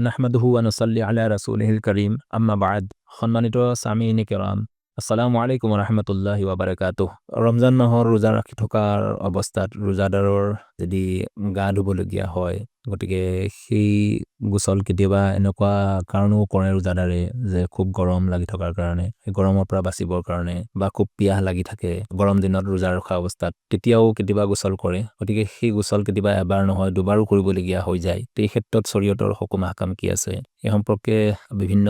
নাহমাদুহু ওয়া নুসাল্লি আলা ৰাসূলিহিল কাৰীম আম্মা বা'দ। সম্মানিত সামিঈনে কেৰাম, আসসালামু আলাইকুম ওয়া ৰাহমাতুল্লাহি ওয়া বাৰাকাতুহু। ৰমজান মাহৰ ৰোজা ৰাখি থকাৰ অৱস্থাত ৰোজাদাৰৰ যদি গা ধুবলগীয়া হয়, গতিকে সেই গোচল কেতিয়াবা এনেকুৱা কাৰণেও কৰে ৰোজাদাৰে যে খুব গৰম লাগি থকাৰ কাৰণে, সেই গৰমৰ পৰা বাচিবৰ কাৰণে বা খুব পিয়াহ লাগি থাকে গৰম দিনত ৰোজা ৰখা অৱস্থাত, তেতিয়াও কেতিয়াবা গোচল কৰে। গতিকে সেই গোচল কেতিয়াবা এবাৰ নহয় দুবাৰো কৰিবলগীয়া হৈ যায়। এই ক্ষেত্ৰত শৰীয়তৰ হুকুম আহকাম কি আছে, এই সম্পৰ্কে বিভিন্ন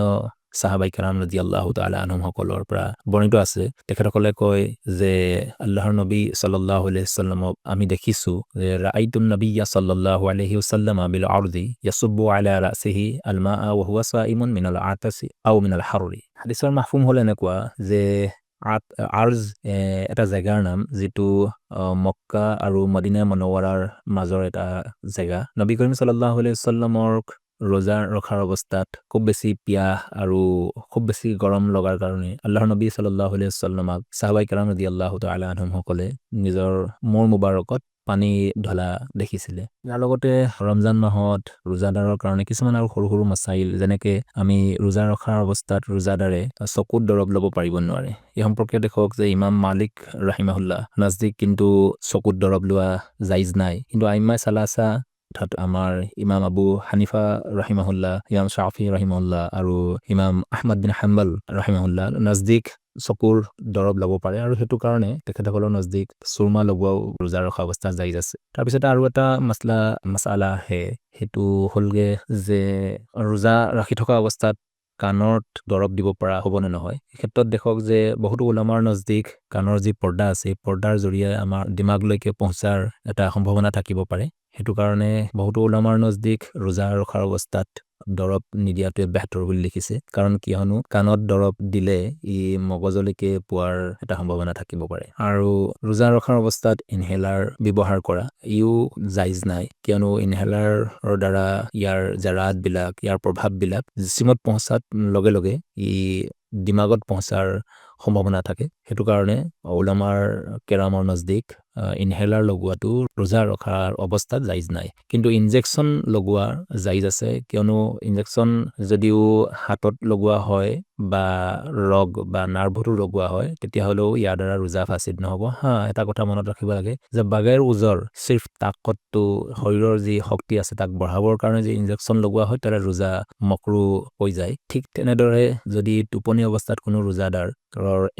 সাহাবাই কেৰাম ৰাদিয়াল্লাহু তাআলা আনহুম সকলৰ পৰা বৰ্ণিত আছে। তেখেতসকলে কয় যে আল্লাহৰ নবী সাল্লাল্লাহু আলাইহি ওয়াসাল্লামক আমি দেখিছো যে ৰাআইতুন নবিয়্যা সাল্লাল্লাহু আলাইহি ওয়াসাল্লাম বিল আৰদি ইয়াসুব্বু আলা ৰাসিহি আল মাআ ওয়া হুৱা সাইমুন মিনাল আতাসি আও মিনাল হাৰৰি। হাদিছৰ মাফহুম হ'ল এনেকুৱা যে আৰ্জ এটা জেগাৰ নাম, যিটো মক্কা আৰু মদিনা মুনাৱ্ৱাৰাৰ মাজৰ এটা জেগা। নবী কৰীম সাল্লাল্লাহু আলাইহি ওয়াসাল্লামৰ ৰোজা ৰখাৰ অৱস্থাত খুব বেছি পিয়াহ আৰু খুব বেছি গৰম লগাৰ কাৰণে আল্লাহৰ নবী সাল্লাল্লাহু আলাইহি ওয়াসাল্লামক সাহাবাই কেৰাম ৰাদিয়াল্লাহু তাআলা আনহুম সকলে নিজৰ মূৰ মুবাৰকত পানী ঢলা দেখিছিলে। ইয়াৰ লগতে ৰমজান মাহত ৰোজাদাৰৰ কাৰণে কিছুমান আৰু সৰু সৰু মাসাইল, যেনেকে আমি ৰোজা ৰখাৰ অৱস্থাত ৰোজাদাৰে চকুত দৰব ল'ব পাৰিব নোৱাৰে। এই সম্পৰ্কে দেখক যে ইমাম মালিক ৰাহিমাহুল্লাহ নজদিক কিন্তু চকুত দৰব লোৱা জাইজ নাই, কিন্তু আইম্মাই সালাসা অৰ্থাৎ আমাৰ ইমাম আবু হানিফা ৰাহিমাহুল্লাহ, ইমাম শাফি ৰাহিমাহুল্লাহ আৰু ইমাম আহমদ বিন হাম্বল ৰাহিমাহুল্লাহ নজদিক চকুৰ দৰব ল'ব পাৰে, আৰু সেইটো কাৰণে তেখেতসকলৰ নজদিক চুৰমা লগোৱাও ৰোজা ৰখা অৱস্থাত জাইজ আছে। তাৰপিছতে আৰু এটা মাসালা আহে, সেইটো হ'লগে যে ৰোজা ৰাখি থকা অৱস্থাত কাণত দৰব দিব পৰা হ'ব নে নহয়। এই ক্ষেত্ৰত দেখক যে বহুতো উলামাৰ নজদিক কাণৰ যি পৰ্দা আছে, পৰ্দাৰ জৰিয়ে আমাৰ দিমাগলৈকে পहुঁচাৰ এটা সম্ভাৱনা থাকিব পাৰে। সেইটো কাৰণে বহুতো উলামাৰ নজদিক ৰোজা ৰখাৰ অৱস্থাত দৰব নিদিয়াটোৱে বেহতৰ বুলি লিখিছে, কাৰণ কিয়নো কাণত দৰব দিলে ই মগজলৈকে পোৱাৰ এটা সম্ভাৱনা থাকিব পাৰে। আৰু ৰোজা ৰখাৰ অৱস্থাত ইনহেলাৰ ব্যৱহাৰ কৰা ইও জাইজ নাই, কিয়নো ইনহেলাৰৰ দ্বাৰা ইয়াৰ জাৰাতবিলাক, ইয়াৰ প্ৰভাৱবিলাক জিচিমত পहुঁচাত লগে লগে ই দিমাগত পহুঁচাৰ সম্ভাৱনা থাকে। সেইটো কাৰণে উলামাৰ কেৰামৰ নজদিক ইনহেলাৰ লগোৱাটো ৰোজা ৰখাৰ অৱস্থাত জাইজ নাই, কিন্তু ইনজেকশ্যন লগোৱা জাইজ আছে, কিয়নো ইনজেকশ্যন যদিও হাতত লগোৱা হয় বা ৰগ বা নাৰ্ভতো লগোৱা হয়, তেতিয়াহ'লেও ইয়াৰ দ্বাৰা ৰোজা ফাচিদ নহ'ব। এটা কথা মনত ৰাখিব লাগে যে বাগেৰ ওজৰ চিৰ্ফ তাকতটো, শৰীৰৰ যি শক্তি আছে তাক বঢ়াবৰ কাৰণে যে ইনজেকশ্যন লগোৱা হয় তাৰে ৰোজা মকৰু হৈ যায়। ঠিক তেনেদৰে যদি টোপনি অৱস্থাত কোনো ৰোজাদাৰ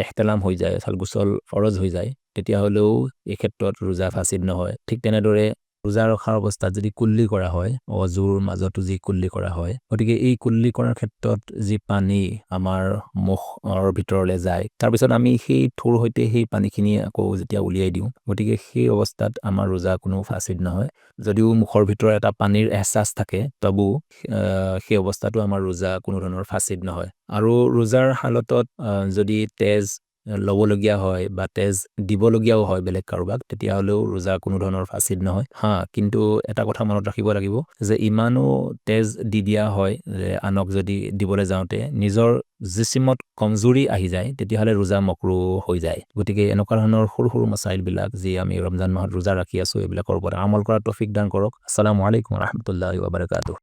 এহতেলাম হৈ যায়, গোচল ফৰজ হৈ যায়, তেতিয়াহ'লেও এই ক্ষেত্ৰত ৰোজা ফাচিদ নহয়। ঠিক তেনেদৰে ৰোজা ৰখাৰ অৱস্থাত যদি কুল্লি কৰা হয়, অজুৰ মাজতো যি কুল্লি কৰা হয়, গতিকে এই কুল্লি কৰাৰ ক্ষেত্ৰত যি পানী আমাৰ মুখৰ ভিতৰলৈ যায়, তাৰপিছত আমি সেই থুৰ সৈতে সেই পানীখিনি আকৌ যেতিয়া উলিয়াই দিওঁ, গতিকে সেই অৱস্থাত আমাৰ ৰোজা কোনো ফাচিদ নহয়। যদিও মুখৰ ভিতৰত এটা পানীৰ এহছাস থাকে, তবু সেই অৱস্থাটো আমাৰ ৰোজা কোনো ধৰণৰ ফাচিদ নহয়। আৰু ৰোজাৰ হালতত যদি তেজ ল'বলগীয়া হয় বা তেজ দিবলগীয়াও হয় বেলেগ কাৰোবাক, তেতিয়াহ'লেও ৰোজা কোনো ধৰণৰ ফাচিদ নহয়। কিন্তু এটা কথা মনত ৰাখিব লাগিব যে ইমানো তেজ দি দিয়া হয় যে আনক যদি দিবলৈ যাওঁতে নিজৰ জিচিমত কমজুৰি আহি যায়, তেতিয়াহ'লে ৰোজা মকৰু হৈ যায়। গতিকে এনেকুৱা ধৰণৰ সৰু সৰু মাসাইলবিলাক যি আমি ৰমজান মাহত ৰোজা ৰাখি আছোঁ, এইবিলাকৰ ওপৰত আমল কৰাৰ তৌফিক দান কৰক। আসসালামু আলাইকুম ওয়া ৰাহমাতুল্লাহি ওয়া বাৰাকাতুহু।